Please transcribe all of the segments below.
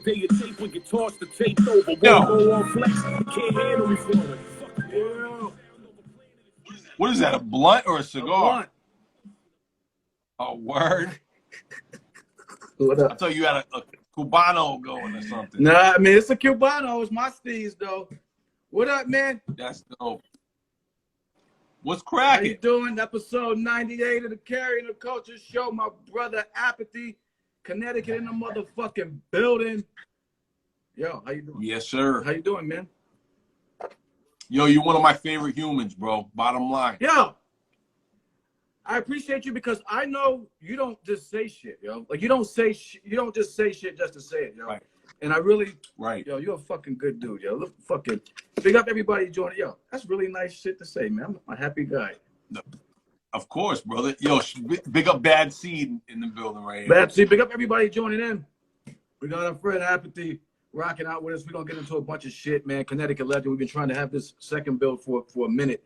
Day your tape when you toss the tape over. Won't go on flex. Can't handle me flowing. Yeah. What is that? A blunt or a cigar? A blunt. A word. What up? I thought you had a Cubano going or something. Nah, I mean it's a Cubano. It's my steez though. What up, man? That's dope. What's How cracking? you doing? Episode 98 of the Carrying the Culture Show. My brother Apathy, Connecticut in the motherfucking building. Yo, how you doing? Yes, sir. How you doing, man? Yo, you're one of my favorite humans, bro. Bottom line. Yo, I appreciate you because I know you don't just say shit, yo. Like you don't just say shit just to say it, yo. Right. And I really, Right. yo, you're a fucking good dude, yo. Look, fucking big up everybody joining. Yo, that's really nice shit to say, man. I'm a happy guy. Of course, brother. Yo, big up Bad Seed in the building right here. Bad Seed, big up everybody joining in. We got our friend Apathy rocking out with us. We're gonna get into a bunch of shit, man. Connecticut legend. We've been trying to have this second build for a minute.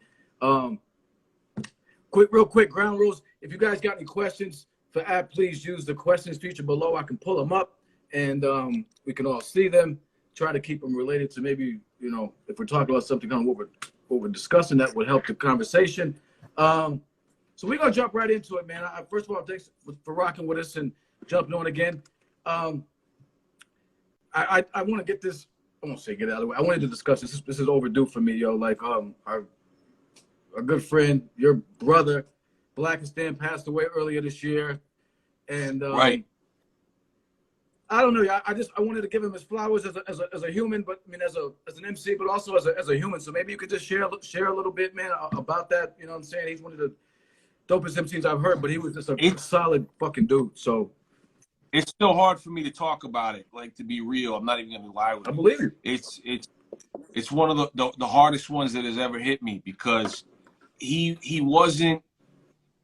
Real quick, ground rules. If you guys got any questions for App, please use the questions feature below. I can pull them up and we can all see them. Try to keep them related to maybe, you know, if we're talking about something on what we're discussing, that would help the conversation. So we're gonna jump right into it, man. First of all, thanks for rocking with us and jumping on again. I want to get this. I won't say get out of the way. I wanted to discuss this. This is overdue for me, yo. Like our good friend, your brother, Blackistan, passed away earlier this year, and Right. I don't know. I wanted to give him his flowers as a human, but I mean as an MC, but also as a human. So maybe you could just share a little bit, man, about that. You know what I'm saying? He's one of the dopest MCs I've heard, but he was just a solid fucking dude. So It's still hard for me to talk about it. Like, to be real, I'm not even gonna lie with you. I believe you. It's one of the hardest ones that has ever hit me because he wasn't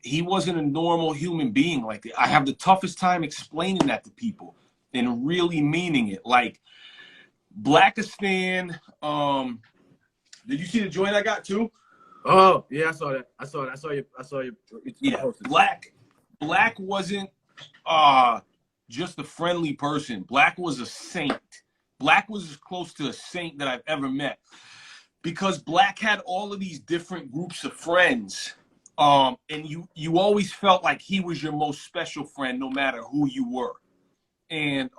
a normal human being. Like, I have the toughest time explaining that to people and really meaning it. Like, Blackistan, did you see the joint I got too? Oh yeah, I saw that. I saw you. Yeah, Black wasn't just a friendly person. Black was a saint. Black was as close to a saint that I've ever met. Because Black had all of these different groups of friends. And you always felt like he was your most special friend, no matter who you were. And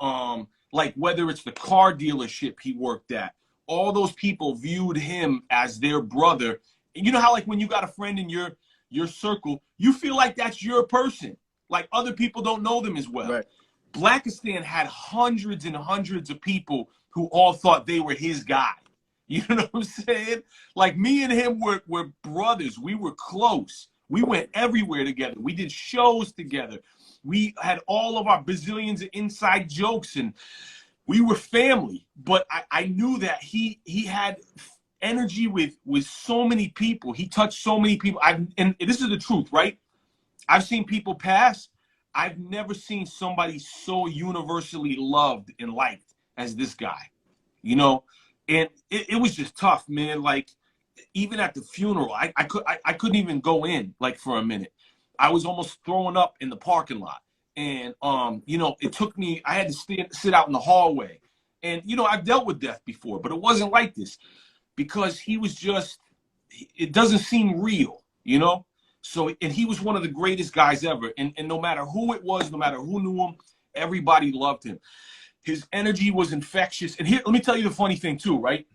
like whether it's the car dealership he worked at, all those people viewed him as their brother. And you know how like when you got a friend in your circle, you feel like that's your person. Like other people don't know them as well. Right. Blackistan had hundreds and hundreds of people who all thought they were his guy. You know what I'm saying? Like me and him were brothers. We were close. We went everywhere together. We did shows together. We had all of our bazillions of inside jokes and we were family. But I knew that he had energy with so many people. He touched so many people. And this is the truth, right? I've seen people pass. I've never seen somebody so universally loved and liked as this guy, you know? And it was just tough, man. Like, even at the funeral, I couldn't even go in, like, for a minute. I was almost throwing up in the parking lot. And, you know, it took me, I had to sit out in the hallway. And, you know, I've dealt with death before, but it wasn't like this. Because he was just, it doesn't seem real, you know? So, and he was one of the greatest guys ever. And no matter who it was, no matter who knew him, everybody loved him. His energy was infectious. And here, let me tell you the funny thing too, right?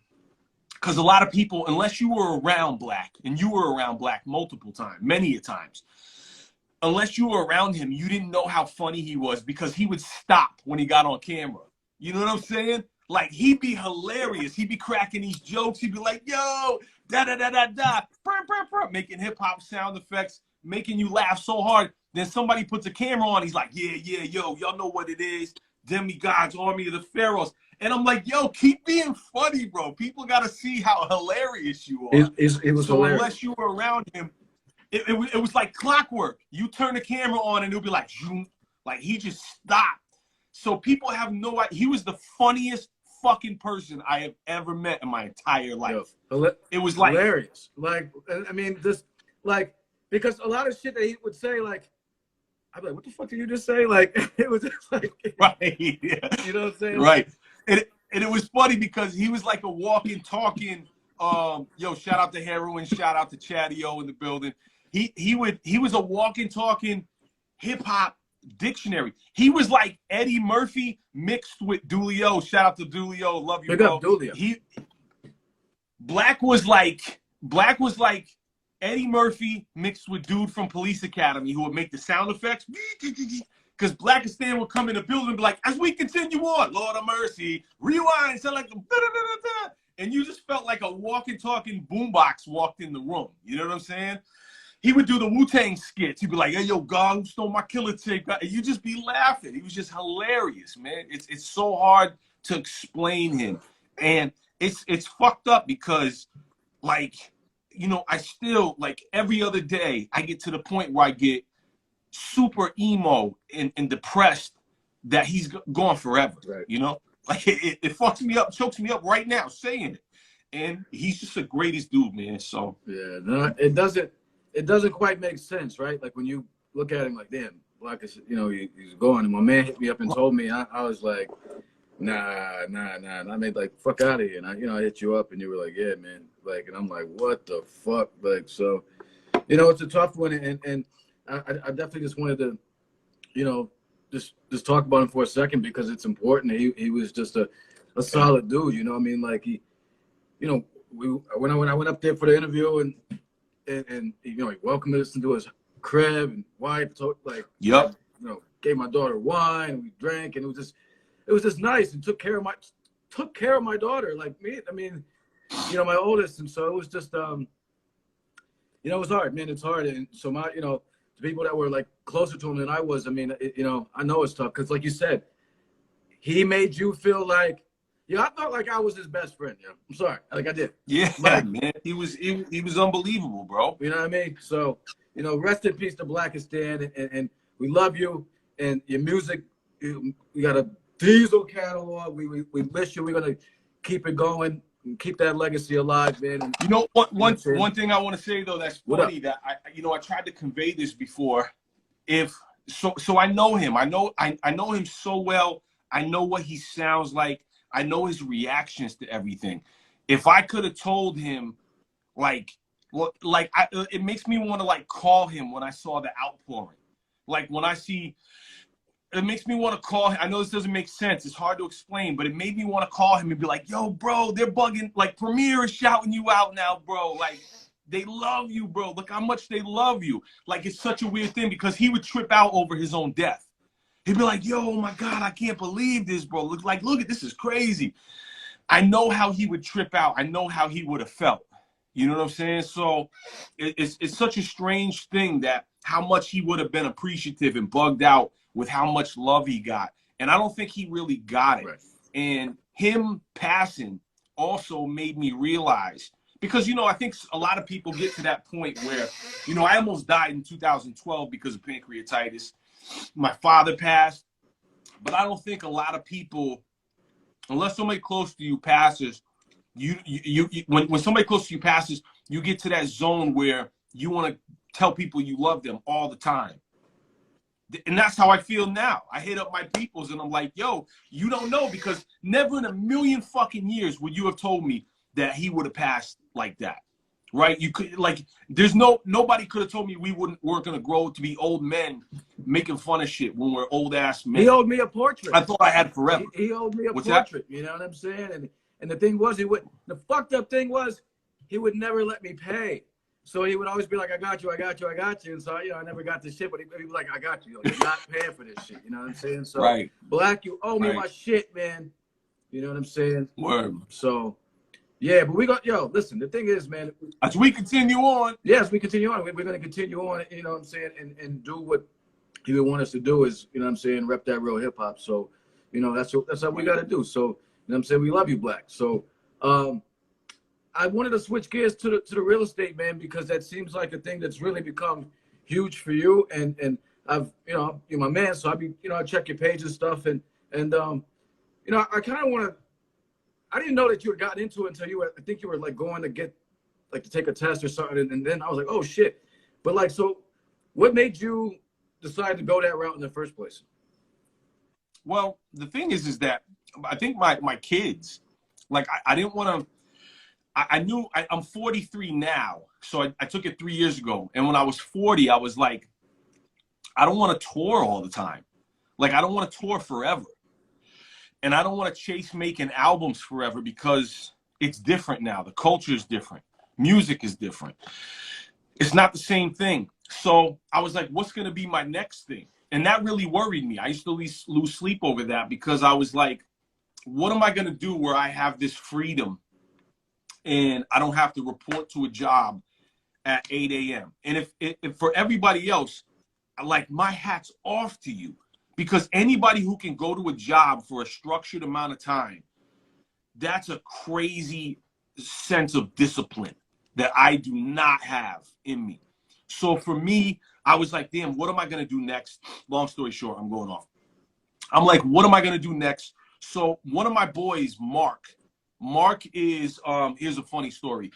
Because a lot of people, unless you were around Black, and you were around Black multiple times, many a times, unless you were around him, you didn't know how funny he was because he would stop when he got on camera. You know what I'm saying? Like, he'd be hilarious. He'd be cracking these jokes. He'd be like, yo, da-da-da-da-da, making hip-hop sound effects, making you laugh so hard. Then somebody puts a camera on. He's like, yeah, yo, y'all know what it is. Demigods, army of the pharaohs. And I'm like, yo, keep being funny, bro. People got to see how hilarious you are. It was so hilarious. Unless you were around him, it was like clockwork. You turn the camera on and it'll be like, zoom. Like, he just stopped. So people have no idea. He was the funniest fucking person I have ever met in my entire life. It was like hilarious. Like, I mean, this, like, because a lot of shit that he would say, like, I'd be like, what the fuck did you just say? Like, it was just like, right, yeah. You know what I'm saying? Right. and it was funny because he was like a walking, talking. Yo, shout out to Heroin, shout out to Chatty-O in the building. He was a walking, talking hip hop dictionary. He was like Eddie Murphy mixed with Doolio. Shout out to Doolio, love you, Big bro. up Doolio. Black was like Eddie Murphy mixed with dude from Police Academy who would make the sound effects. Because Blackistan would come in the building and be like, as we continue on, Lord of mercy, rewind, sound like da-da-da-da-da. And you just felt like a walking, talking boombox walked in the room. You know what I'm saying? He would do the Wu-Tang skits. He'd be like, hey, yo, God, who stole my killer tape? And you just be laughing. He was just hilarious, man. It's so hard to explain him. And it's fucked up because, like, you know, I still, like, every other day, I get to the point where I get super emo and depressed that he's gone forever, right. You know? Like, it fucks me up, chokes me up right now saying it. And he's just the greatest dude, man, so. Yeah, no, it doesn't quite make sense, right? Like, when you look at him like, damn, Black is, you know, he's gone. And my man hit me up and told me, I was like, nah. And I made like, fuck out of here. And I hit you up and you were like, yeah, man. Like, and I'm like, what the fuck? Like, so, you know, it's a tough one. And I definitely just wanted to, you know, just talk about him for a second because it's important. He was just a solid dude, you know what I mean? Like, he, you know, when I went up there for the interview and you know, he welcomed us into his crib and wife, like, yep. You know, gave my daughter wine and we drank and it was just nice and took care of my daughter, like me. I mean, you know, my oldest, and so it was just you know, it was hard, man. It's hard, and so my, you know, the people that were like closer to him than I was, I mean, you know, I know it's tough because, like you said, he made you feel like, yeah, I felt like I was his best friend. You know, I'm sorry, like I did. Yeah, like, man, he was unbelievable, bro. You know what I mean? So, you know, rest in peace to Blackistan, and we love you and your music. We got a diesel catalog. We miss you. We're gonna keep it going. Keep that legacy alive, man. And, you know, one thing I want to say though that's funny that I tried to convey this before. So I know him. I know him so well. I know what he sounds like. I know his reactions to everything. If I could have told him, it makes me want to like call him when I saw the outpouring. Like when I see. It makes me want to call him. I know this doesn't make sense. It's hard to explain, but it made me want to call him and be like, yo, bro, they're bugging. Like, Premier is shouting you out now, bro. Like, they love you, bro. Look how much they love you. Like, it's such a weird thing because he would trip out over his own death. He'd be like, yo, oh, my God, I can't believe this, bro. Look at this is crazy. I know how he would trip out. I know how he would have felt. You know what I'm saying? So it's such a strange thing that how much he would have been appreciative and bugged out with how much love he got. And I don't think he really got it. Right. And him passing also made me realize, because, you know, I think a lot of people get to that point where, you know, I almost died in 2012 because of pancreatitis. My father passed, but I don't think a lot of people, unless somebody close to you passes, when somebody close to you passes, you get to that zone where you want to tell people you love them all the time. And that's how I feel now. I hit up my peoples and I'm like, yo, you don't know, because never in a million fucking years would you have told me that he would have passed like that. Right? You could, like, nobody could have told me weren't going to grow to be old men making fun of shit when we're old ass men. He owed me a portrait. I thought I had forever. He owed me a portrait. You know what I'm saying? And the thing was, the fucked up thing was, he would never let me pay. So he would always be like, I got you. And so, you know, I never got the shit, but he'd be like, I got you. You're not paying for this shit. You know what I'm saying? So, right. Black, you owe me my shit, man. You know what I'm saying? Word. So, yeah, but listen, the thing is, man. As we continue on. Yes, we continue on. We're going to continue on, you know what I'm saying, and do what he would want us to do is, you know what I'm saying, rep that real hip hop. So, you know, that's how we got to do. So, you know what I'm saying? We love you, Black. So, I wanted to switch gears to the real estate, man, because that seems like a thing that's really become huge for you. And I've, you know, you're my man, so I check your page and stuff. And you know, I kind of want to, I didn't know that you had gotten into it until I think you were like going to get, like to take a test or something. And then I was like, oh shit. But like, so what made you decide to go that route in the first place? Well, the thing is that my kids, like I didn't want to. I knew I'm 43 now, so I took it 3 years ago. And when I was 40, I was like, I don't want to tour all the time. Like, I don't want to tour forever. And I don't want to chase making albums forever because it's different now. The culture is different. Music is different. It's not the same thing. So I was like, what's going to be my next thing? And that really worried me. I used to lose sleep over that because I was like, what am I going to do where I have this freedom and I don't have to report to a job at 8 a.m. And if for everybody else, like, my hat's off to you, because anybody who can go to a job for a structured amount of time, that's a crazy sense of discipline that I do not have in me. So for me, I was like, damn, what am I going to do next? Long story short, I'm going off. I'm like, what am I going to do next? So one of my boys, Mark is, here's a funny story.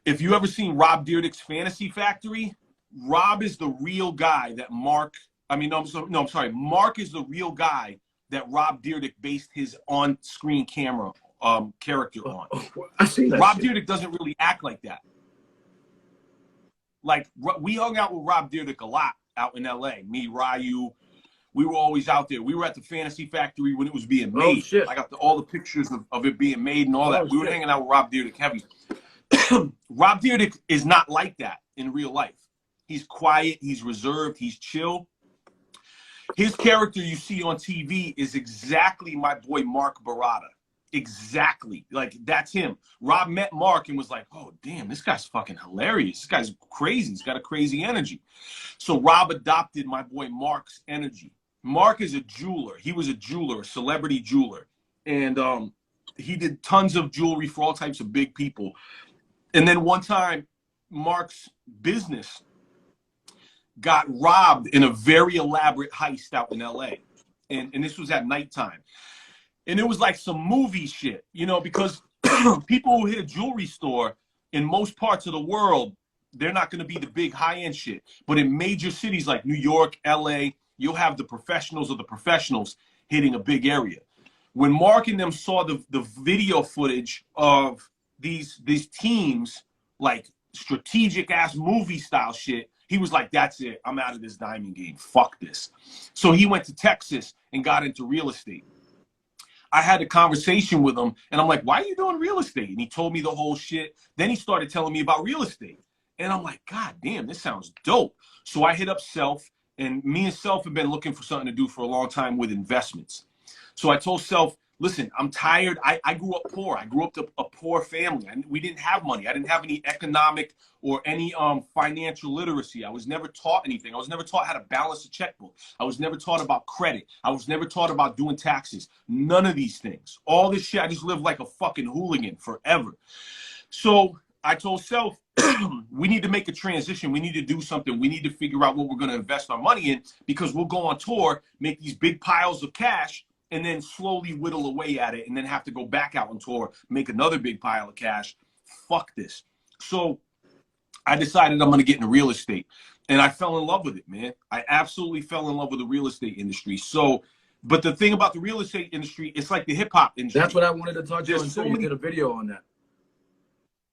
If you ever seen Rob Dyrdek's Fantasy Factory, Rob is the real guy that Mark is the real guy that Rob Dyrdek based his on-screen camera character on. I see that. Rob Dyrdek doesn't really act like that. Like, we hung out with Rob Dyrdek a lot out in LA. Me, Ryu, we were always out there. We were at the Fantasy Factory when it was being made. Oh, shit. I got all the pictures of it being made and all that. We were hanging out with Rob Dyrdek heavy. Rob Dyrdek is not like that in real life. He's quiet, he's reserved, he's chill. His character you see on TV is exactly my boy Mark Barada. Exactly. Like, that's him. Rob met Mark and was like, oh, damn, this guy's fucking hilarious. This guy's crazy. He's got a crazy energy. So Rob adopted my boy Mark's energy. Mark is a jeweler. He was a jeweler, a celebrity jeweler. And he did tons of jewelry for all types of big people. And then one time, Mark's business got robbed in a very elaborate heist out in LA. And this was at nighttime. And it was like some movie shit, you know, because people who hit a jewelry store in most parts of the world, they're not going to be the big high-end shit. But in major cities like New York, LA, you'll have the professionals of the professionals hitting a big area. When Mark and them saw the video footage of these teams, like strategic-ass movie-style shit, he was like, that's it. I'm out of this diamond game. Fuck this. So he went to Texas and got into real estate. I had a conversation with him, and I'm like, why are you doing real estate? And he told me the whole shit. Then he started telling me about real estate. And I'm like, God damn, this sounds dope. So I hit up Self, and me and Self have been looking for something to do for a long time with investments. So I told Self, listen, I'm tired. I grew up poor. I grew up to a poor family. We didn't have money. I didn't have any economic or any financial literacy. I was never taught anything. I was never taught how to balance a checkbook. I was never taught about credit. I was never taught about doing taxes. None of these things. All this shit, I just lived like a fucking hooligan forever. So I told Self, we need to make a transition. We need to do something. We need to figure out what we're going to invest our money in, because we'll go on tour, make these big piles of cash, and then slowly whittle away at it, and then have to go back out on tour, make another big pile of cash. Fuck this. So I decided I'm going to get into real estate. And I fell in love with it, man. I absolutely fell in love with the real estate industry. So, but the thing about the real estate industry, it's like the hip hop industry. That's what I wanted to talk to you on. So you did a video on that.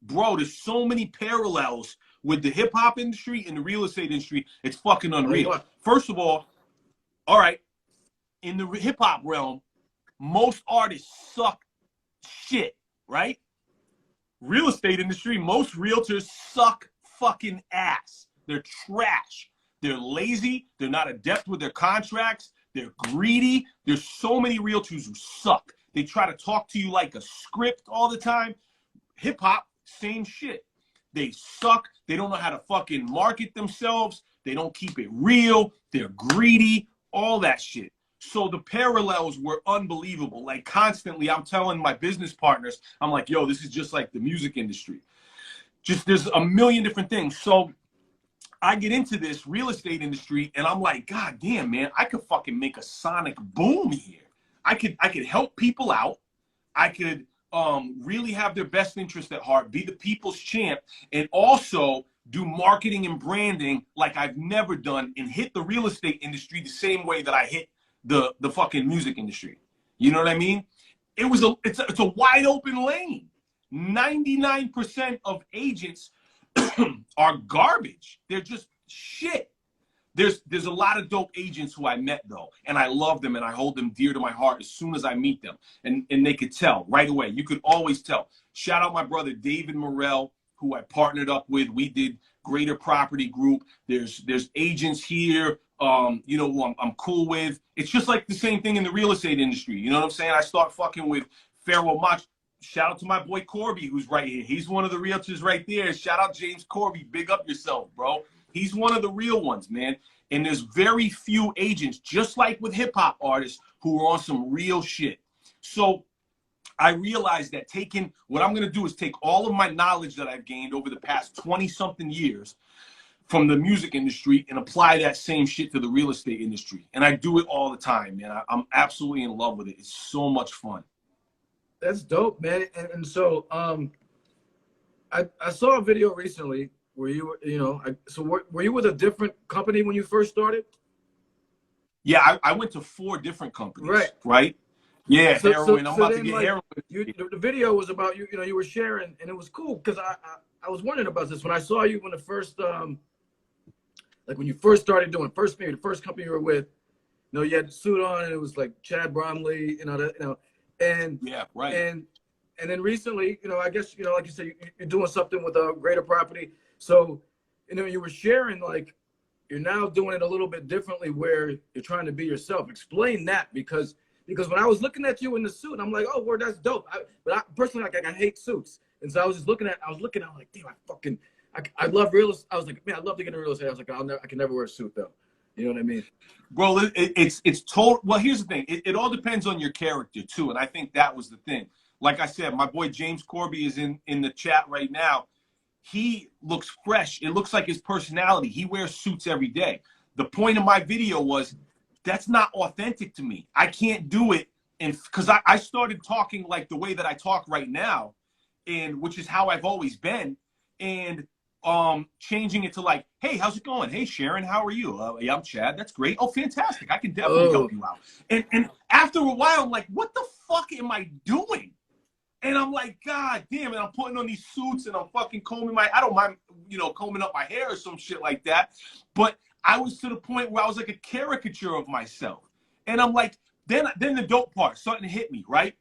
Bro, there's so many parallels with the hip hop industry and the real estate industry. It's fucking unreal. First of all right, in the hip hop realm, most artists suck shit, right? Real estate industry, most realtors suck fucking ass. They're trash. They're lazy. They're not adept with their contracts. They're greedy. There's so many realtors who suck. They try to talk to you like a script all the time. Hip hop, same shit. They suck. They don't know how to fucking market themselves. They don't keep it real. They're greedy, all that shit. So the parallels were unbelievable. Like, constantly, I'm telling my business partners, I'm like, yo, this is just like the music industry. Just, there's a million different things. So I get into this real estate industry, and I'm like, God damn, man, I could fucking make a sonic boom here. I could help people out. I could really have their best interest at heart, be the people's champ, and also do marketing and branding like I've never done, and hit the real estate industry the same way that I hit the fucking music industry. You know what I mean? it's a wide open lane. 99% of agents are garbage. They're just shit. There's a lot of dope agents who I met though, and I love them and I hold them dear to my heart as soon as I meet them. And they could tell right away. You could always tell. Shout out my brother David Morrell, who I partnered up with. We did Greater Property Group. There's agents here, you know, who I'm cool with. It's just like the same thing in the real estate industry. You know what I'm saying? I start fucking with Pharaoh Mach. Shout out to my boy Corby, who's right here. He's one of the realtors right there. Shout out James Corby. Big up yourself, bro. He's one of the real ones, man. And there's very few agents, just like with hip hop artists, who are on some real shit. So I realized that what I'm going to do is take all of my knowledge that I've gained over the past 20-something years from the music industry and apply that same shit to the real estate industry. And I do it all the time, man. I'm absolutely in love with it. It's so much fun. That's dope, man. And so I saw a video recently where you were, you know, were you with a different company when you first started? Yeah, I went to 4 different companies, right? Yeah, heroin. I'm about to get heroin. The video was about you. You know, you were sharing, and it was cool because I was wondering about this when I saw you when the first like when you first started doing maybe the first company you were with. You know, you had the suit on, and it was like Chad Bromley. You know, and yeah, right. And then recently, you know, I guess, you know, like you said, you're doing something with a Greater Property. So, you know, you were sharing like you're now doing it a little bit differently where you're trying to be yourself. Explain that because when I was looking at you in the suit, I'm like, oh, word, that's dope. But I personally, like, I hate suits. And so I was looking, I'm like, damn, I love real estate. I was like, man, I'd love to get into real estate. I was like, I can never wear a suit though. You know what I mean? Bro, it's total. Well, here's the thing. It all depends on your character too. And I think that was the thing. Like I said, my boy James Corby is in the chat right now. He looks fresh. It looks like his personality. He wears suits every day. The point of my video was that's not authentic to me. I can't do it. And because I started talking like the way that I talk right now, and which is how I've always been. And changing it to like, hey, how's it going? Hey, Sharon, how are you? Yeah, I'm Chad. That's great. Oh, fantastic. I can definitely help you out. And after a while, I'm like, what the fuck am I doing? And I'm like, God damn it. I'm putting on these suits and I'm fucking combing I don't mind, you know, combing up my hair or some shit like that. But I was to the point where I was like a caricature of myself. And I'm like, then the dope part, starting to hit me, right?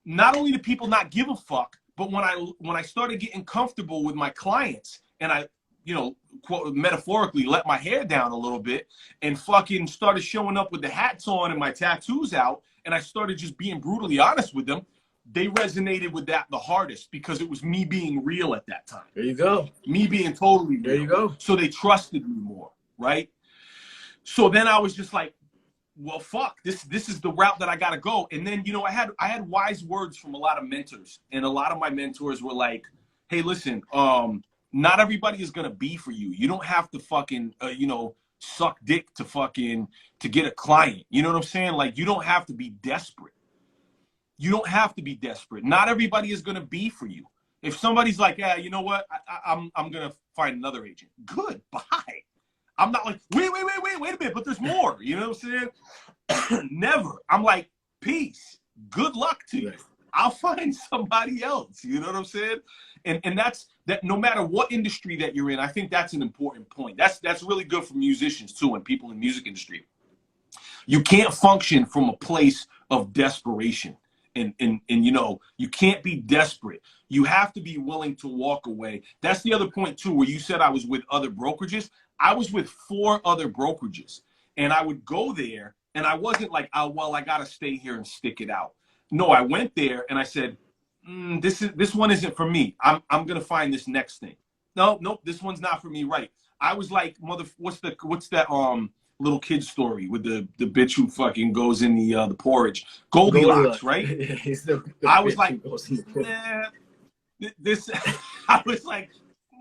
Not only do people not give a fuck, but when I started getting comfortable with my clients and I, you know, quote, metaphorically let my hair down a little bit and fucking started showing up with the hats on and my tattoos out, and I started just being brutally honest with them, they resonated with that the hardest because it was me being real at that time. There you go. Me being totally real. There you go. So they trusted me more, right? So then I was just like, well, fuck, this is the route that I got to go. And then, you know, I had wise words from a lot of mentors, and a lot of my mentors were like, hey, listen, not everybody is going to be for you. You don't have to fucking, you know, suck dick to get a client. You know what I'm saying? Like, you don't have to be desperate. You don't have to be desperate. Not everybody is going to be for you. If somebody's like, yeah, you know what? I'm going to find another agent. Good. Bye. I'm not like, wait a minute, but there's more. You know what I'm saying? Never. I'm like, peace. Good luck to you. I'll find somebody else. You know what I'm saying? And that's that. No matter what industry that you're in, I think that's an important point. That's really good for musicians too, and people in the music industry. You can't function from a place of desperation. And you know, you can't be desperate. You have to be willing to walk away. That's the other point too, where you said I was with other brokerages. I was with 4 other brokerages, and I would go there, and I wasn't like, oh, well, I got to stay here and stick it out. No, I went there and I said, this one isn't for me. I'm going to find this next thing. Nope, this one's not for me. Right. I was like, what's that little kid story with the bitch who fucking goes in the porridge? Goldilocks, right? I was like, nah, this, I was like,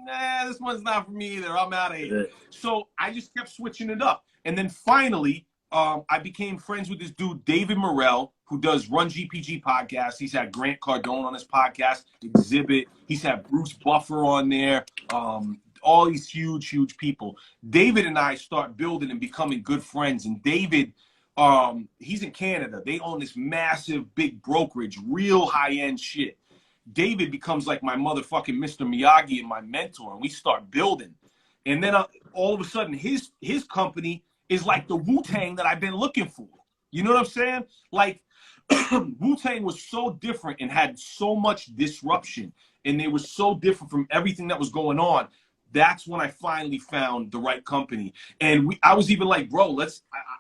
nah, this one's not for me either. I'm out of here. So I just kept switching it up. And then finally, I became friends with this dude, David Morrell, who does Run GPG podcast. He's had Grant Cardone on his podcast, Exhibit. He's had Bruce Buffer on there. All these huge people. David and I start building and becoming good friends. And David He's in Canada. They own this massive, big brokerage, real high-end shit. David becomes like my motherfucking Mr. Miyagi and my mentor, and we start building. And then all of a sudden, his company is like the Wu-Tang that I've been looking for. You know what I'm saying? Like, Wu-Tang was so different and had so much disruption, and they were so different from everything that was going on. That's when I finally found the right company. And I was even like, bro,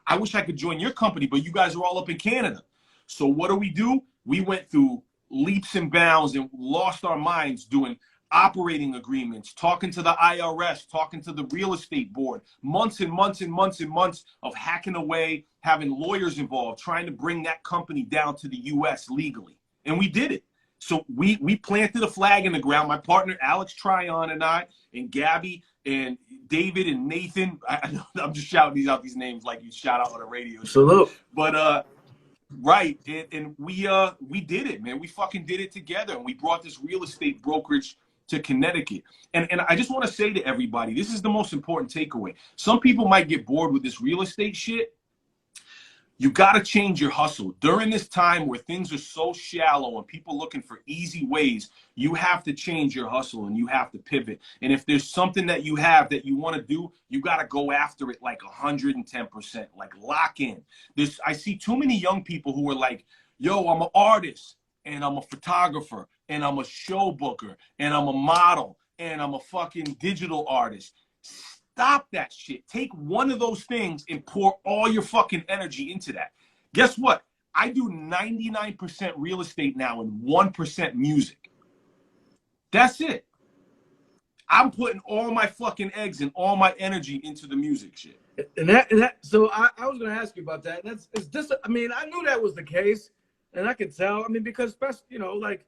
I wish I could join your company, but you guys are all up in Canada. So what do? We went through leaps and bounds and lost our minds doing operating agreements, talking to the IRS, talking to the real estate board, months and months and months and months of hacking away, having lawyers involved, trying to bring that company down to the US legally. And we did it. So we planted a flag in the ground. My partner, Alex Tryon, and I, and Gabby, and David, and Nathan. I'm just shouting these names like you shout out on the radio. Salute. But, right. And we did it, man. We fucking did it together. And we brought this real estate brokerage to Connecticut. And I just want to say to everybody, this is the most important takeaway. Some people might get bored with this real estate shit. You got to change your hustle. During this time where things are so shallow and people looking for easy ways, you have to change your hustle and you have to pivot. And if there's something that you have that you want to do, you got to go after it like 110%, like lock in. I see too many young people who are like, yo, I'm an artist and I'm a photographer and I'm a show booker and I'm a model and I'm a fucking digital artist. Stop that shit. Take one of those things and pour all your fucking energy into that. Guess what? I do 99% real estate now and 1% music. That's it. I'm putting all my fucking eggs and all my energy into the music shit. So I was going to ask you about that. I mean, I knew that was the case, and I could tell. I mean, because, you know, like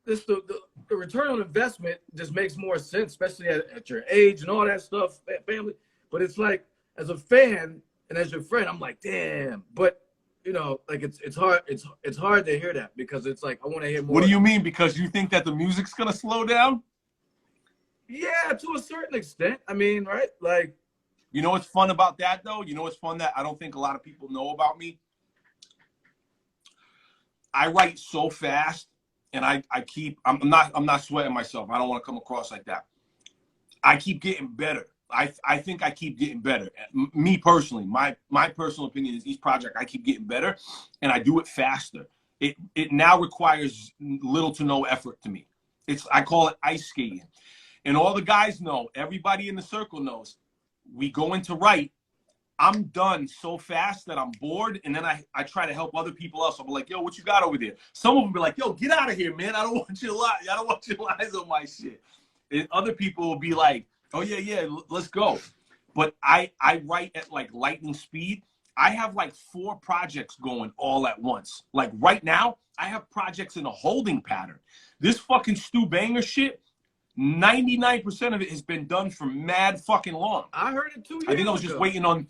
this, the return on investment just makes more sense, especially at your age and all that stuff, family. But it's like, as a fan and as your friend, I'm like, damn. But you know, like it's hard. It's hard to hear that because it's like I want to hear more. What do you mean? Because you think that the music's gonna slow down? Yeah, to a certain extent. I mean, right? Like, you know what's fun about that though? You know what's fun that I don't think a lot of people know about me? I write so fast. And I'm not sweating myself. I don't want to come across like that. I keep getting better. I think I keep getting better. Me personally, my personal opinion is each project I keep getting better, and I do it faster. It now requires little to no effort to me. I call it ice skating. And all the guys know, everybody in the circle knows, we go into write. I'm done so fast that I'm bored, and then I try to help other people else. I'm like, yo, what you got over there? Some of them be like, yo, get out of here, man. I don't want your lies on my shit. And other people will be like, oh yeah, let's go. But I write at like lightning speed. I have like 4 projects going all at once. Like right now, I have projects in a holding pattern. This fucking Stu Banger shit, 99% of it has been done for mad fucking long. I heard it 2 years ago. I think I was just waiting on.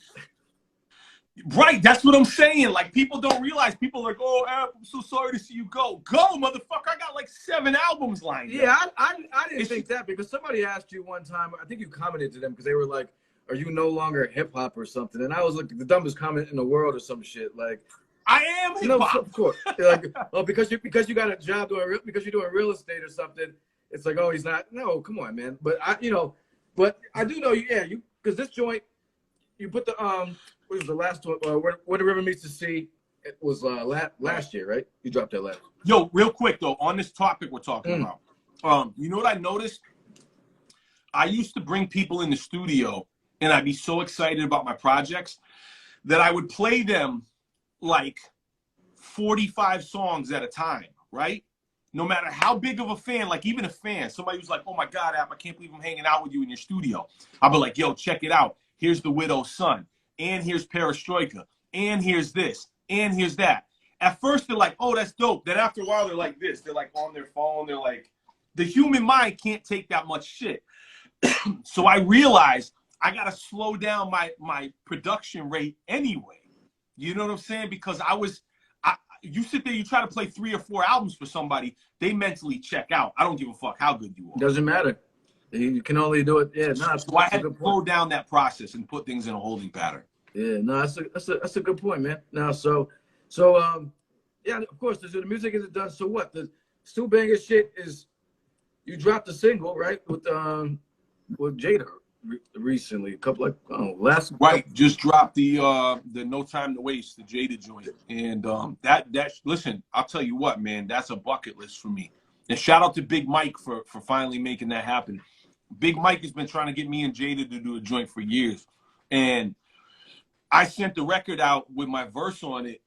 Right, that's what I'm saying. Like, people don't realize. People are like, oh, App, I'm so sorry to see you go. Go, motherfucker. I got like 7 albums lined up. Yeah, I didn't think that because somebody asked you one time, I think you commented to them because they were like, are you no longer hip hop or something? And I was like, the dumbest comment in the world or some shit. Like, I am hip hop. No, of course. Like, oh, because you got a job because you're doing real estate or something. It's like, oh, he's not. No, come on, man. But I do know you because this joint, you put the what was the last one? Where the river meets the sea. It was last year, right? You dropped that last. Yo, real quick though, on this topic we're talking about, you know what I noticed? I used to bring people in the studio, and I'd be so excited about my projects that I would play them like 45 songs at a time, right? No matter how big of a fan, like even a fan, somebody who's like, oh my God, App, I can't believe I'm hanging out with you in your studio. I'll be like, yo, check it out. Here's The Widow's Son. And here's Perestroika. And here's this. And here's that. At first, they're like, oh, that's dope. Then after a while, they're like this. They're like on their phone. They're like, the human mind can't take that much shit. So I realized I got to slow down my production rate anyway. You know what I'm saying? Because you sit there, you try to play 3 or 4 albums for somebody, they mentally check out. I don't give a fuck how good you are. Doesn't matter. You can only do it. Yeah, so I had to slow down that process and put things in a holding pattern. Yeah, no, that's a good point, man. Now, yeah, of course, the music isn't done. So what? The Stu Banger shit is you dropped a single, right? With Jada recently, a couple like last Right, just dropped the No Time to Waste, the Jada joint, and that listen, I'll tell you what, man, that's a bucket list for me. And shout out to Big Mike for finally making that happen. Big Mike has been trying to get me and Jada to do a joint for years, and I sent the record out with my verse on it,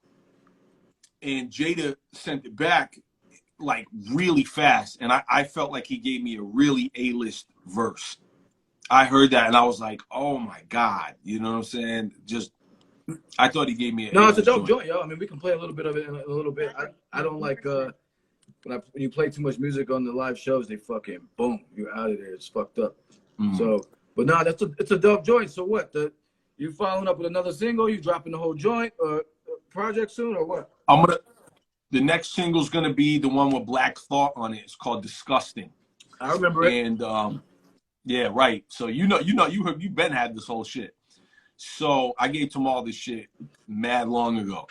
and Jada sent it back like really fast, and I felt like he gave me a really A-list verse. I heard that and I was like, oh my God, you know what I'm saying? Just, I thought he gave me an No, it's a dope joint, yo. I mean, we can play a little bit of it in a little bit. I don't like when you play too much music on the live shows, they fucking boom, you're out of there. It's fucked up. So, but no, it's a dope joint. So what? You following up with another single? You dropping the whole joint or project soon or what? The next single's gonna be the one with Black Thought on it. It's called Disgusting. I remember it. And yeah, right. So you been had this whole shit. So I gave Tom all this shit mad long ago.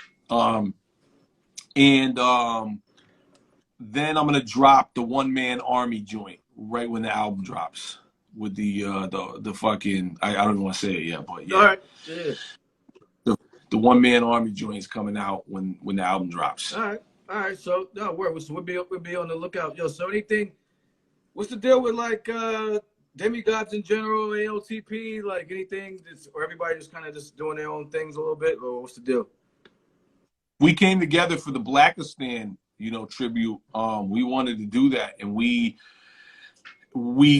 Then I'm gonna drop the One Man Army joint right when the album drops with the fucking I don't even want to say it yet, but yeah. All right. Yeah. The One Man Army joint is coming out when the album drops. All right. So no, we'll be on the lookout, yo. So anything? What's the deal with like demigods in general, AOTP, like anything, or everybody just kind of just doing their own things a little bit, or what's the deal? We came together for the Blackistan, tribute. We wanted to do that, and we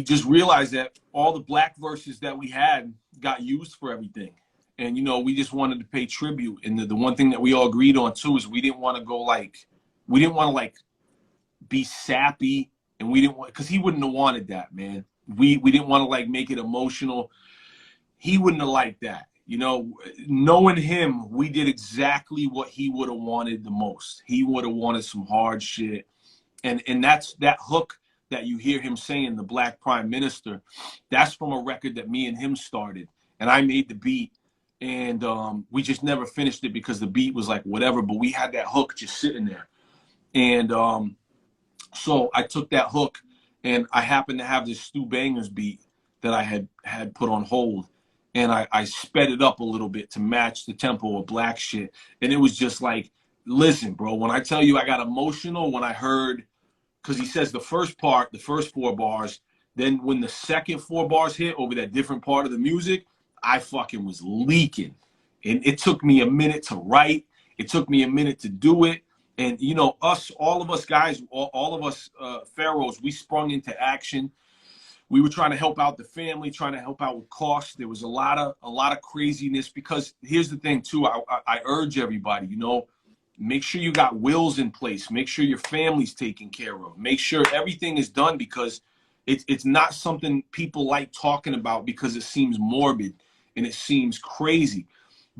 just realized that all the black verses that we had got used for everything, and we just wanted to pay tribute. And the one thing that we all agreed on too is we didn't want to be sappy, and we didn't want, because he wouldn't have wanted that, man. We didn't want to like make it emotional. He wouldn't have liked that. Knowing him, we did exactly what he would have wanted the most. He would have wanted some hard shit. And that's that hook that you hear him saying, the Black Prime Minister, that's from a record that me and him started. And I made the beat. And we just never finished it because the beat was like whatever, but we had that hook just sitting there. And so I took that hook, and I happened to have this Stu Bangers beat that I had put on hold, and I sped it up a little bit to match the tempo of Black shit. And it was just like, listen, bro, when I tell you I got emotional when I heard, because he says the first part, the first 4 bars, then when the second 4 bars hit over that different part of the music, I fucking was leaking. And it took me a minute to write. It took me a minute to do it. And, all of us guys, all of us pharaohs, we sprung into action. We were trying to help out the family, trying to help out with costs. There was a lot of craziness, because here's the thing too. I urge everybody, make sure you got wills in place. Make sure your family's taken care of. Make sure everything is done, because it's not something people like talking about because it seems morbid and it seems crazy.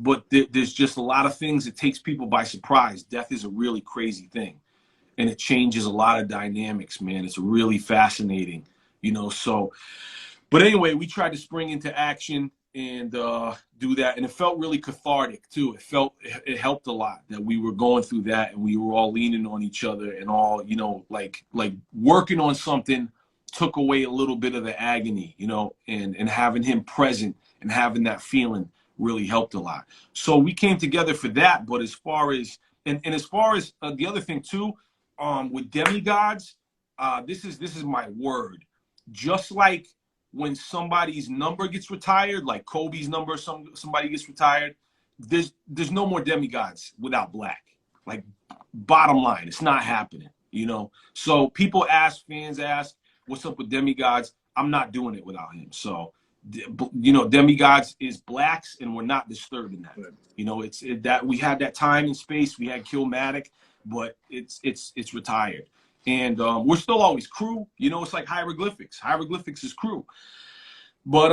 But there's just a lot of things that takes people by surprise. Death is a really crazy thing, and it changes a lot of dynamics, man. It's really fascinating, so. But anyway, we tried to spring into action and do that, and it felt really cathartic too. It helped a lot that we were going through that, and we were all leaning on each other and all, like working on something took away a little bit of the agony, and having him present and having that feeling really helped a lot. So we came together for that. But as far as as far as the other thing too, with demigods, this is my word. Just like when somebody's number gets retired, like Kobe's number, somebody gets retired, there's no more demigods without Black. Like, bottom line, it's not happening. So fans ask, what's up with demigods? I'm not doing it without him. So. Demigods is Blacks, and we're not disturbing that. It's that we had that time and space. We had Killmatic, but it's retired, and we're still always crew. It's like hieroglyphics. Hieroglyphics is crew, but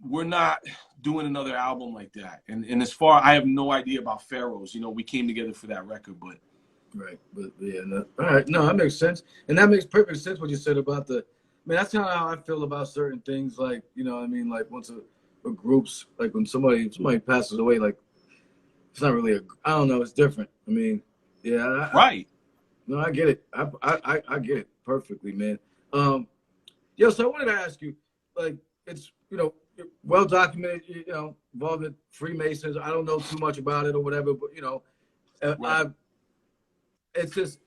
we're not doing another album like that. And as far, I have no idea about Pharaohs. We came together for that record, but right, but yeah, no. All right, no, that makes sense, and that makes perfect sense what you said about the. I mean, that's kind of how I feel about certain things. Like, like once groups, like when somebody passes away, like it's not really I don't know, it's different. I mean, yeah, right. No, I get it. I get it perfectly, man. So I wanted to ask you, like, it's well documented, involved in Freemasons. I don't know too much about it or whatever, but right. It's just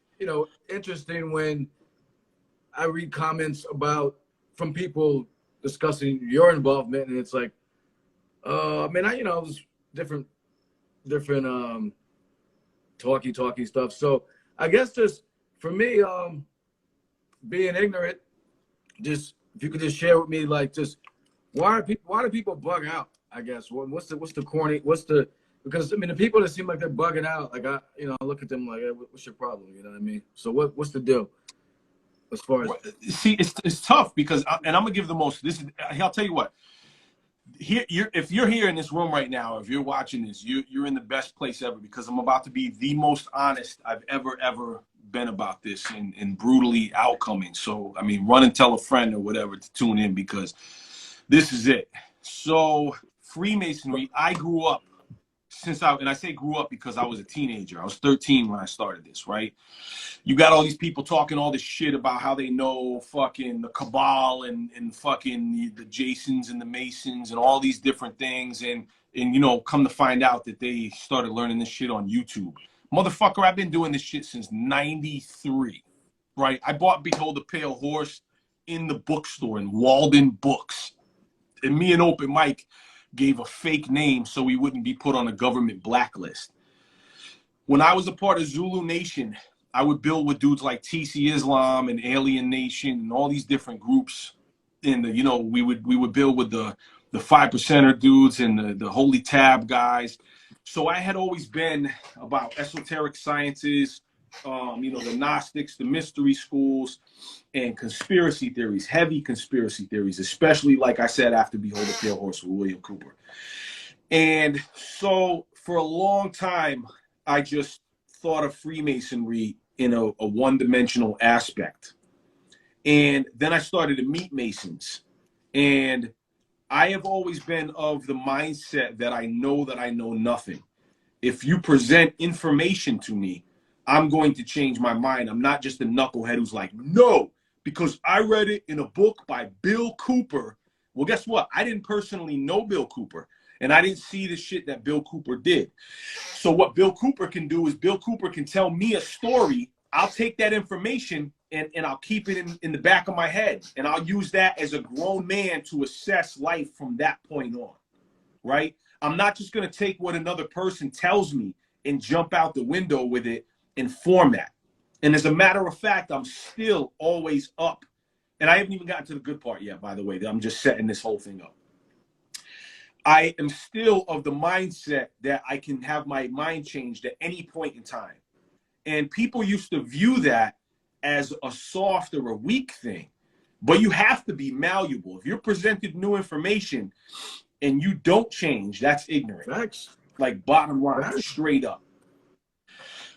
interesting when I read comments from people discussing your involvement, and it's like, I mean, there's different talky stuff. So I guess just for me, being ignorant, just if you could just share with me, like, just why do people bug out? I guess what's the corny, because I mean the people that seem like they're bugging out, like I look at them like, hey, what's your problem? You know what I mean? So what's the deal as far as? See, it's tough because, and I'm gonna give the most. I'll tell you what. Here, if you're here in this room right now, if you're watching this, you're in the best place ever, because I'm about to be the most honest I've ever been about this, and brutally outcoming. So, I mean, run and tell a friend or whatever to tune in, because this is it. So, Freemasonry, I grew up and I say grew up because I was a teenager. I was 13 when I started this, right? You got all these people talking all this shit about how they know fucking the cabal and fucking the Jasons and the Masons and all these different things, and come to find out that they started learning this shit on YouTube. Motherfucker, I've been doing this shit since '93, right? I bought Behold the Pale Horse in the bookstore in Walden Books, and me and Open Mike gave a fake name so we wouldn't be put on a government blacklist. When I was a part of Zulu Nation, I would build with dudes like TC Islam and Alien Nation and all these different groups. And we would build with the 5%er dudes and the Holy Tab guys. So I had always been about esoteric sciences, the Gnostics, the mystery schools, and conspiracy theories, heavy conspiracy theories, especially, like I said, after Behold the Pale Horse with William Cooper. And so for a long time, I just thought of Freemasonry in a one-dimensional aspect. And then I started to meet Masons. And I have always been of the mindset that I know nothing. If you present information to me, I'm going to change my mind. I'm not just a knucklehead who's like, no, because I read it in a book by Bill Cooper. Well, guess what? I didn't personally know Bill Cooper, and I didn't see the shit that Bill Cooper did. So what Bill Cooper can do is Bill Cooper can tell me a story. I'll take that information and I'll keep it in the back of my head, and I'll use that as a grown man to assess life from that point on, right? I'm not just going to take what another person tells me and jump out the window with it and format. And as a matter of fact, I'm still always up. And I haven't even gotten to the good part yet, by the way. I'm just setting this whole thing up. I am still of the mindset that I can have my mind changed at any point in time. And people used to view that as a soft or a weak thing. But you have to be malleable. If you're presented new information and you don't change, that's ignorant. Facts. Like, bottom line, straight up.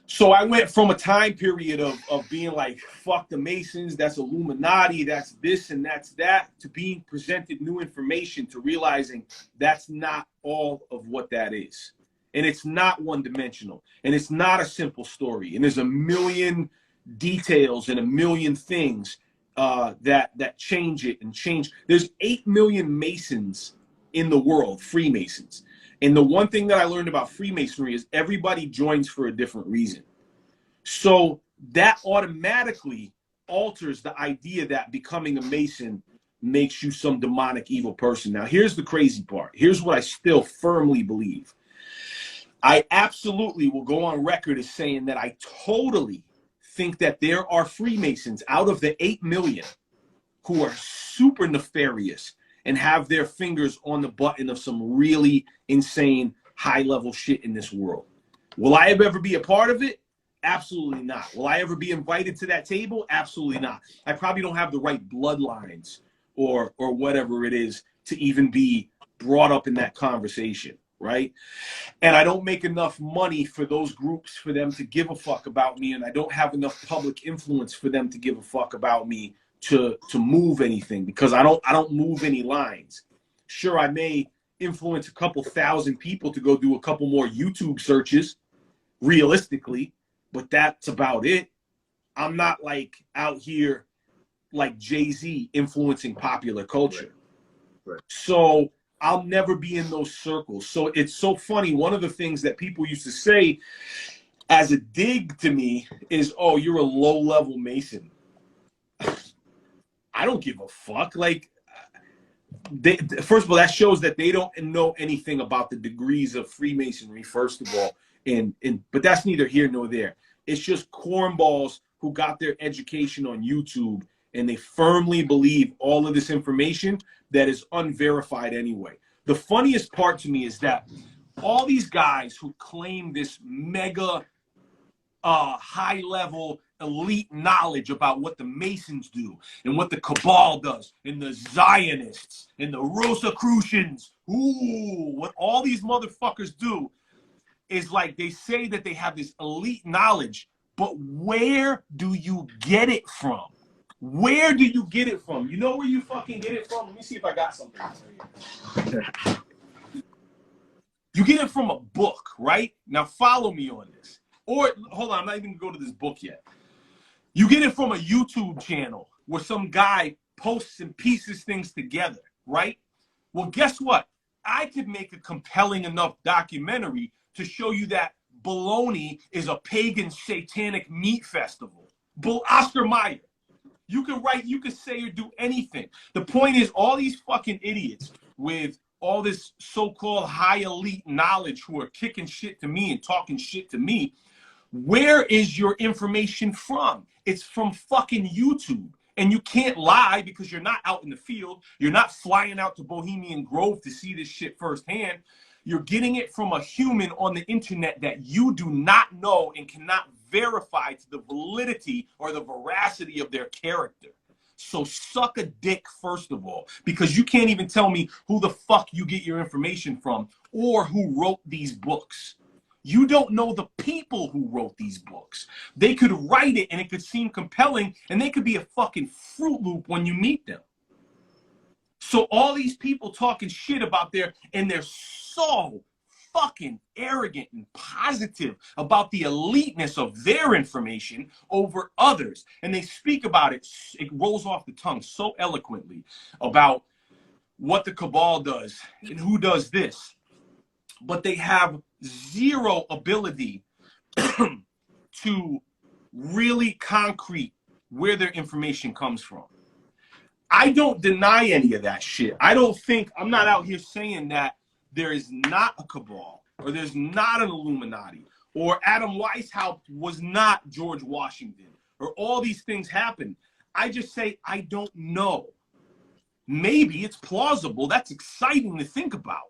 So I went from a time period of being like, fuck the Masons, that's Illuminati, that's this and that's that, to being presented new information, to realizing that's not all of what that is. And it's not one-dimensional. And it's not a simple story. And there's a million details and a million things that change it and change. There's 8 million Masons in the world, Freemasons. And the one thing that I learned about Freemasonry is everybody joins for a different reason. So that automatically alters the idea that becoming a Mason makes you some demonic evil person. Now, here's the crazy part. Here's what I still firmly believe. I absolutely will go on record as saying that I totally think that there are Freemasons out of the 8 million who are super nefarious and have their fingers on the button of some really insane high-level shit in this world. Will I ever be a part of it? Absolutely not. Will I ever be invited to that table? Absolutely not. I probably don't have the right bloodlines or whatever it is to even be brought up in that conversation, right? And I don't make enough money for those groups for them to give a fuck about me, and I don't have enough public influence for them to give a fuck about me to move anything, because I don't move any lines. Sure, I may influence a couple thousand people to go do a couple more YouTube searches, realistically, but that's about it. I'm not like out here like Jay-Z influencing popular culture. Right. So I'll never be in those circles. So it's so funny. One of the things that people used to say as a dig to me is, oh, you're a low-level Mason. I don't give a fuck. Like, first of all, that shows that they don't know anything about the degrees of Freemasonry, first of all. But that's neither here nor there. It's just cornballs who got their education on YouTube, and they firmly believe all of this information that is unverified anyway. The funniest part to me is that all these guys who claim this mega high-level elite knowledge about what the Masons do and what the Cabal does and the Zionists and the Rosicrucians, what all these motherfuckers do is like they say that they have this elite knowledge, but where do you get it from? Where do you get it from? You know where you fucking get it from? Let me see if I got something here. You get it from a book, right? Now follow me on this. Or, hold on, I'm not even going to go to this book yet. You get it from a YouTube channel where some guy posts and pieces things together, right? Well, guess what? I could make a compelling enough documentary to show you that bologna is a pagan satanic meat festival. Oscar Mayer. You can write, you can say or do anything. The point is, all these fucking idiots with all this so-called high elite knowledge who are kicking shit to me and talking shit to me, where is your information from? It's from fucking YouTube. And you can't lie because you're not out in the field. You're not flying out to Bohemian Grove to see this shit firsthand. You're getting it from a human on the internet that you do not know and cannot verify to the validity or the veracity of their character. So suck a dick, first of all, because you can't even tell me who the fuck you get your information from or who wrote these books. You don't know the people who wrote these books. They could write it and it could seem compelling and they could be a fucking Fruit Loop when you meet them. So all these people talking shit about they're so fucking arrogant and positive about the eliteness of their information over others. And they speak about it. It rolls off the tongue so eloquently about what the Cabal does and who does this. But they have zero ability to really concrete where their information comes from. I don't deny any of that shit. I'm not out here saying that there is not a Cabal or there's not an Illuminati or Adam Weishaupt was not George Washington or all these things happen. I just say I don't know. Maybe it's plausible. That's exciting to think about.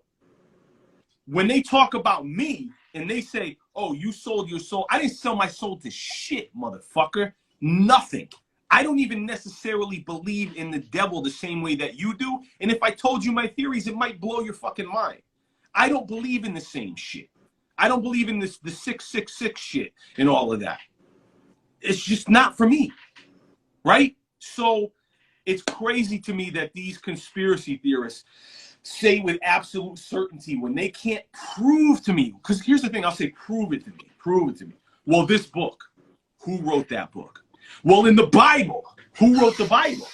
When they talk about me and they say, oh, you sold your soul. I didn't sell my soul to shit, motherfucker. Nothing. I don't even necessarily believe in the devil the same way that you do. And if I told you my theories, it might blow your fucking mind. I don't believe in the same shit. I don't believe in the 666 shit and all of that. It's just not for me, right? So it's crazy to me that these conspiracy theorists say with absolute certainty when they can't prove to me, because here's the thing, I'll say, prove it to me, prove it to me. Well, this book, who wrote that book? Well, in the Bible, who wrote the Bible?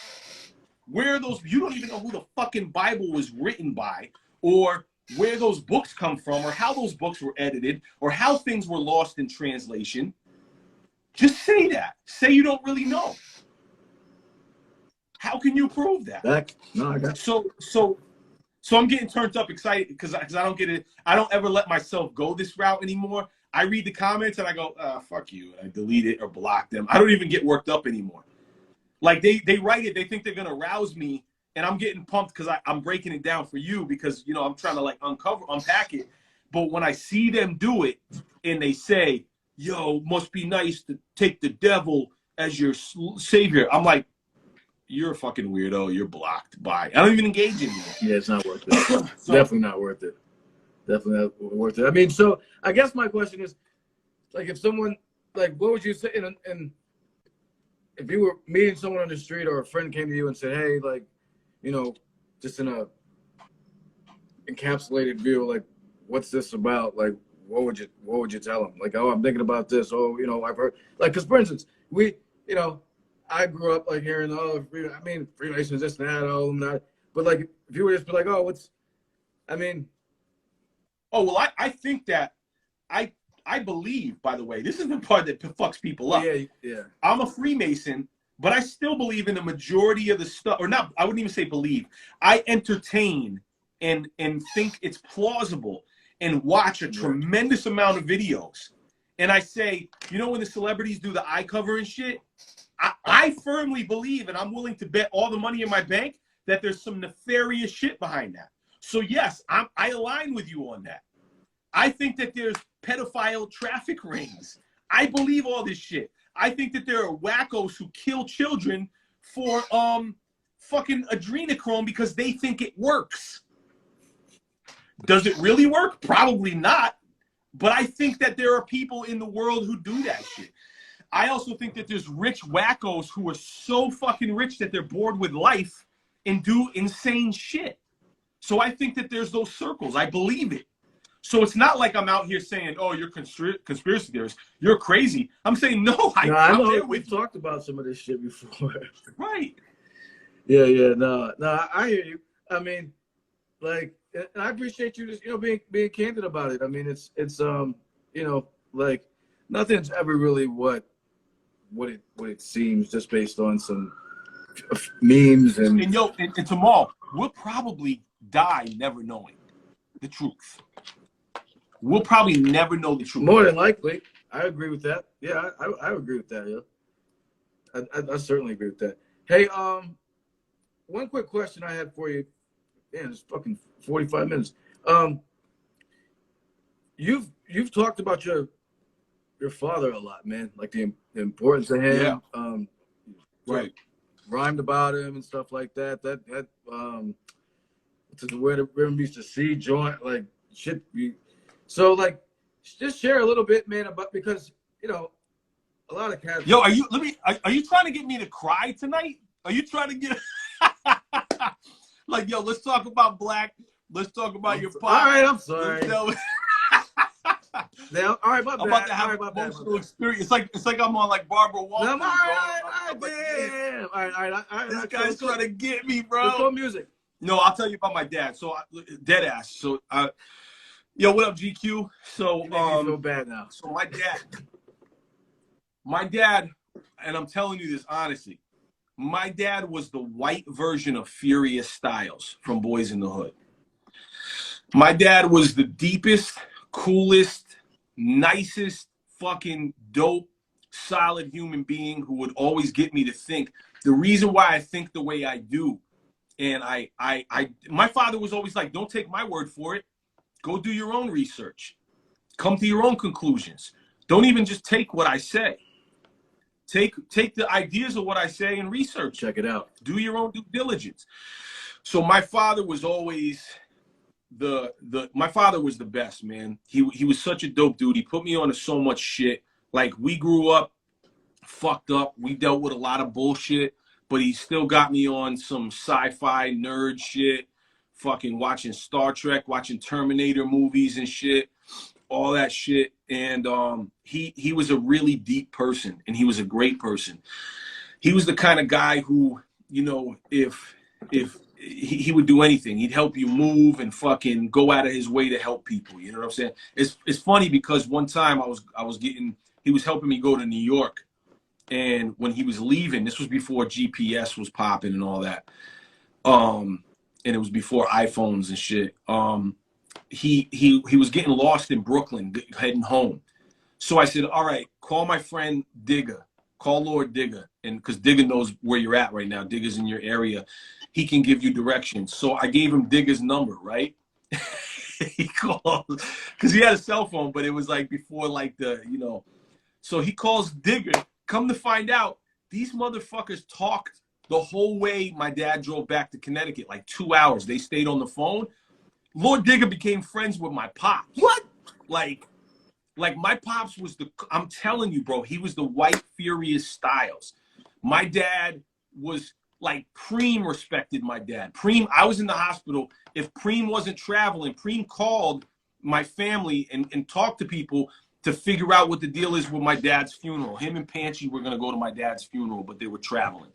Where are those? You don't even know who the fucking Bible was written by, or where those books come from, or how those books were edited, or how things were lost in translation. Just say that. Say you don't really know. How can you prove that? No, I got So I'm getting turned up excited because I don't get it. I don't ever let myself go this route anymore. I read the comments and I go, fuck you. And I delete it or block them. I don't even get worked up anymore. Like they write it, they think they're gonna rouse me, and I'm getting pumped because I'm breaking it down for you because I'm trying to like unpack it. But when I see them do it and they say, yo, must be nice to take the devil as your savior, I'm like, you're a fucking weirdo. You're blocked. Bye. I don't even engage in you. Yeah, it's not worth it. Definitely not worth it. Definitely not worth it. I mean, so I guess my question is, like, if someone, like, what would you say? And if you were meeting someone on the street or a friend came to you and said, hey, like, just in a encapsulated view, like, what's this about? Like, what would you tell them? Like, oh, I'm thinking about this. Oh, you know, I've heard, like, because for instance, you know, I grew up like hearing, oh, I mean, Freemasons, this and that, oh, not. But like, if you were just be like, oh, I mean. Oh, well, I think that I believe, by the way, this is the part that fucks people up. Yeah. I'm a Freemason, but I still believe in the majority of the stuff, or not, I wouldn't even say believe. I entertain and think it's plausible and watch a tremendous amount of videos. And I say, you know, when the celebrities do the eye cover and shit, I firmly believe, and I'm willing to bet all the money in my bank, that there's some nefarious shit behind that. So yes, I align with you on that. I think that there's pedophile traffic rings. I believe all this shit. I think that there are wackos who kill children for fucking adrenochrome because they think it works. Does it really work? Probably not. But I think that there are people in the world who do that shit. I also think that there's rich wackos who are so fucking rich that they're bored with life and do insane shit. So I think that there's those circles. I believe it. So it's not like I'm out here saying, oh, you're conspiracy theorists. You're crazy. I'm saying, no, I know we've talked about some of this shit before. Right. Yeah. No, I hear you. I mean, like, and I appreciate you just, you know, being candid about it. I mean, it's you know, like, nothing's ever really what it seems, just based on some memes and tomorrow we'll probably die never knowing the truth. We'll probably never know the truth. More than likely. I agree with that. Yeah, I agree with that. Yeah, I certainly agree with that. Hey, one quick question I had for you. Man, it's fucking 45 minutes. You've talked about your father a lot, man. Like the importance of him. Yeah. Right. Rhymed about him and stuff like that. Where the room used to see joint, like shit. So like, just share a little bit, man, about, because you know, a lot of cats. Yo, are you trying to get me to cry tonight? Are you trying to get like, yo, let's talk about Black. Let's talk about your pop. All right, I'm sorry. Now, all right, I'm about to have an emotional experience. It's like I'm on like Barbara Walters. All right. This guy's trying to get me, bro. Let's go music. No, I'll tell you about my dad. So dead ass. So yo, what up, GQ? So you make me feel bad now. So my dad, and I'm telling you this honestly, my dad was the white version of Furious Styles from Boys in the Hood. My dad was the deepest, coolest, nicest, fucking dope, solid human being who would always get me to think. The reason why I think the way I do, and my father was always like, don't take my word for it. Go do your own research. Come to your own conclusions. Don't even just take what I say. Take the ideas of what I say and research. Check it out. Do your own due diligence. So my father was always my father was the best, man. He was such a dope dude. He put me on to so much shit. Like, we grew up fucked up. We dealt with a lot of bullshit, but he still got me on some sci-fi nerd shit, fucking watching Star Trek, watching Terminator movies and shit, all that shit. And he was a really deep person, and he was a great person. He was the kind of guy who, you know, if he would do anything. He'd help you move and fucking go out of his way to help people. You know what I'm saying? It's funny because one time he was helping me go to New York, and when he was leaving, this was before GPS was popping and all that. And it was before iPhones and shit. He was getting lost in Brooklyn, heading home. So I said, all right, call my friend Digger. Call Lord Digger. And because Digger knows where you're at right now. Digger's in your area. He can give you directions. So I gave him Digger's number, right? He called because he had a cell phone, but it was like before like the, you know. So he calls Digger. Come to find out, these motherfuckers talked the whole way my dad drove back to Connecticut, like 2 hours. They stayed on the phone. Lord Digger became friends with my pops. What? Like my pops was I'm telling you, bro, he was the white Furious Styles. My dad was like Preem respected my dad. Preem, I was in the hospital. If Preem wasn't traveling, Preem called my family and talked to people to figure out what the deal is with my dad's funeral. Him and Panchi were going to go to my dad's funeral, but they were traveling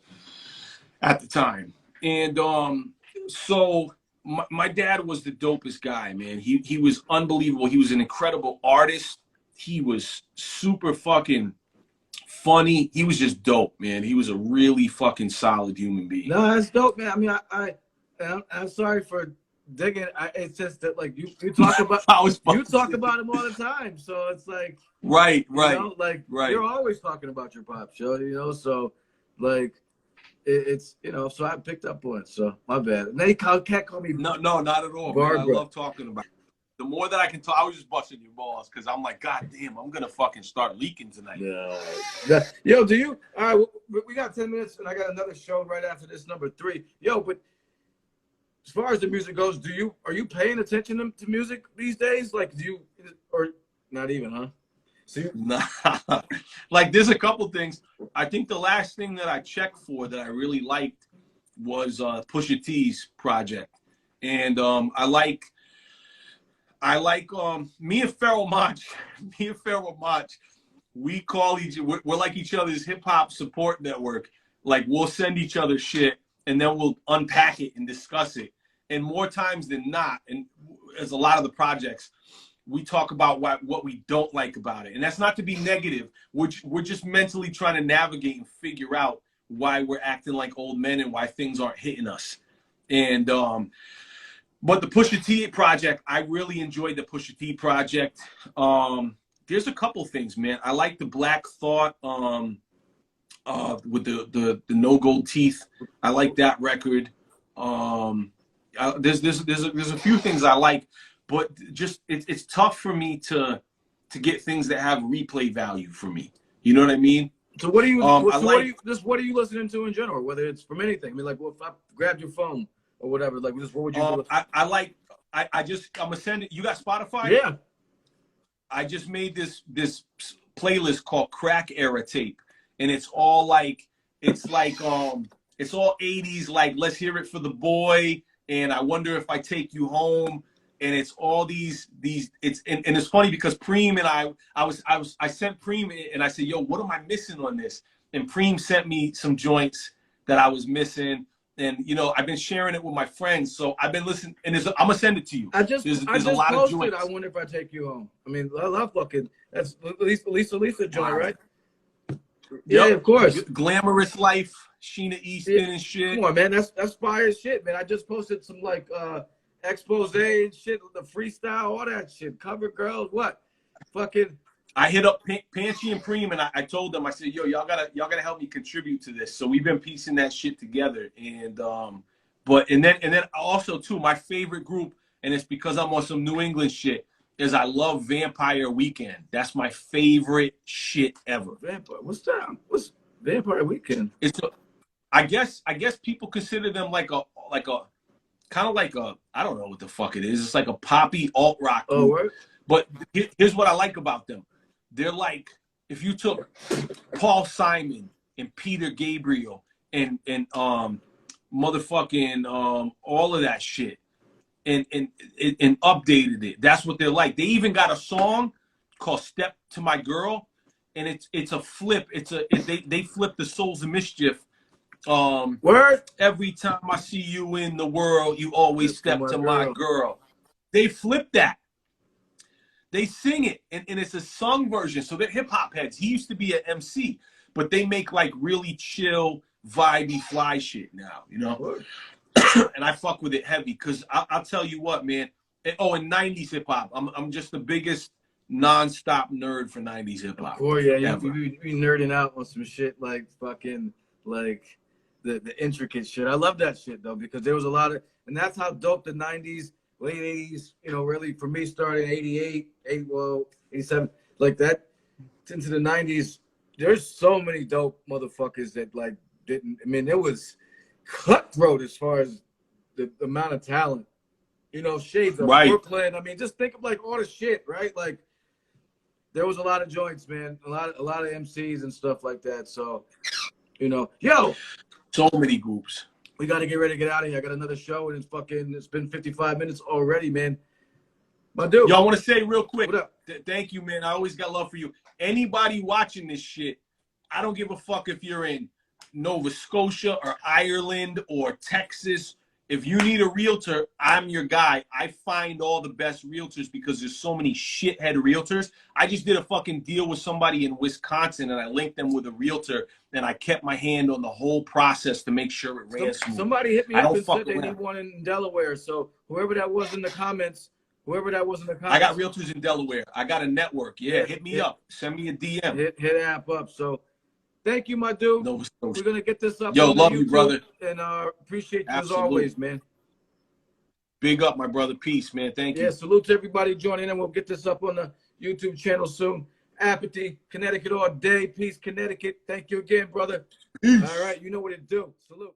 at the time. And so my dad was the dopest guy, man. He was unbelievable. He was an incredible artist. He was super fucking funny. He was just dope, man. He was a really fucking solid human being. No, that's dope, man. I mean, I'm sorry for digging. It's just that, like, you talk about you talk about him all the time, so it's like right, you know, like you're always talking about your pop show, you know. So like it's you know, so I picked up on it. So my bad. And they can't call me no, not at all. Man. I love talking about it. The more that I can talk, I was just busting your balls because I'm like, God damn, I'm gonna fucking start leaking tonight. Yeah. Yo, do you? All right, we got 10 minutes, and I got another show right after this, number 3. Yo, but as far as the music goes, are you paying attention to music these days? Like, or not even, huh? See, nah. Like, there's a couple things. I think the last thing that I checked for that I really liked was Pusha T's project, and I like me and Pharoah Monch. We call we're like each other's hip hop support network. Like, we'll send each other shit and then we'll unpack it and discuss it. And more times than not, and as a lot of the projects, we talk about what we don't like about it. And that's not to be negative. We're just mentally trying to navigate and figure out why we're acting like old men and why things aren't hitting us. And but the Pusha T project, I really enjoyed the Pusha T project. There's a couple things, man. I like the Black Thought with the No Gold Teeth. I like that record. There's a few things I like, but just it's tough for me to get things that have replay value for me. You know what I mean? So what are you? What are you listening to in general? Whether it's from anything. I mean, like, well, if I grabbed your phone or whatever, like, just what would you do? I'm gonna send it. You got Spotify? Yeah. I just made this playlist called Crack Era Tape, and it's all it's all 80s, like Let's Hear It for the Boy, and I Wonder If I Take You Home, and it's all these it's and it's funny because Preem and I sent Preem and I said, yo, what am I missing on this? And Preem sent me some joints that I was missing. And, you know, I've been sharing it with my friends, so I've been listening. And I'm gonna send it to you. There's a lot of joints. I Wonder If I Take You Home. I mean, I love fucking. That's Lisa joint, right? Yeah, of course. Glamorous Life, Sheena Easton and shit. Come on, man. That's fire shit, man. I just posted some like expose and shit, the freestyle, all that shit. Cover girls, what? Fucking. I hit up Panchi and Preem, and I told them, I said, yo, y'all gotta help me contribute to this. So we've been piecing that shit together. And then also too, my favorite group, and it's because I'm on some New England shit, is I love Vampire Weekend. That's my favorite shit ever. Vampire, what's that? What's Vampire Weekend? I guess people consider them like a kind of like a, I don't know what the fuck it is. It's like a poppy alt rock group. Oh, right. But here's what I like about them. They're like, if you took Paul Simon and Peter Gabriel and motherfucking all of that shit and updated it. That's what they're like. They even got a song called Step to My Girl, and it's a flip. They flip the Souls of Mischief. Word. Every time I see you in the world, you always step to my girl. They flip that. They sing it, and it's a sung version. So they're hip hop heads. He used to be an MC, but they make like really chill, vibey, fly shit now, you know? And I fuck with it heavy because I'll tell you what, man. And 90s hip hop. I'm just the biggest nonstop nerd for 90s hip hop. Oh yeah, you be nerding out on some shit like fucking like the intricate shit. I love that shit though because there was a lot of, and that's how dope the 90s. Late 80s, you know, really for me starting 88, 87, like that into the 90s. There's so many dope motherfuckers that like didn't. I mean, it was cutthroat as far as the amount of talent. You know, shades of Brooklyn. I mean, just think of like all the shit, right? Like there was a lot of joints, man. A lot of MCs and stuff like that. So, you know, yo. So many groups. We got to get ready to get out of here. I got another show, and it's been 55 minutes already, man. My dude. Yo, I want to say real quick, what up? Thank you, man. I always got love for you. Anybody watching this shit, I don't give a fuck if you're in Nova Scotia or Ireland or Texas. If you need a realtor, I'm your guy. I find all the best realtors because there's so many shithead realtors. I just did a fucking deal with somebody in Wisconsin, and I linked them with a realtor, and I kept my hand on the whole process to make sure it ran smooth. Somebody hit me up and said they need one in Delaware. So whoever that was in the comments, I got realtors in Delaware. I got a network. Yeah, hit me up. Send me a DM. Hit app up. So thank you, my dude. Nova Scotia. We're gonna get this up. Yo, love YouTube, you, brother. And appreciate you Absolutely. as always, man. Big up, my brother. Peace, man. Thank you. Yeah, salute to everybody joining in. We'll get this up on the YouTube channel soon. Apathy, Connecticut all day. Peace, Connecticut. Thank you again, brother. Peace. All right, you know what to do. Salute.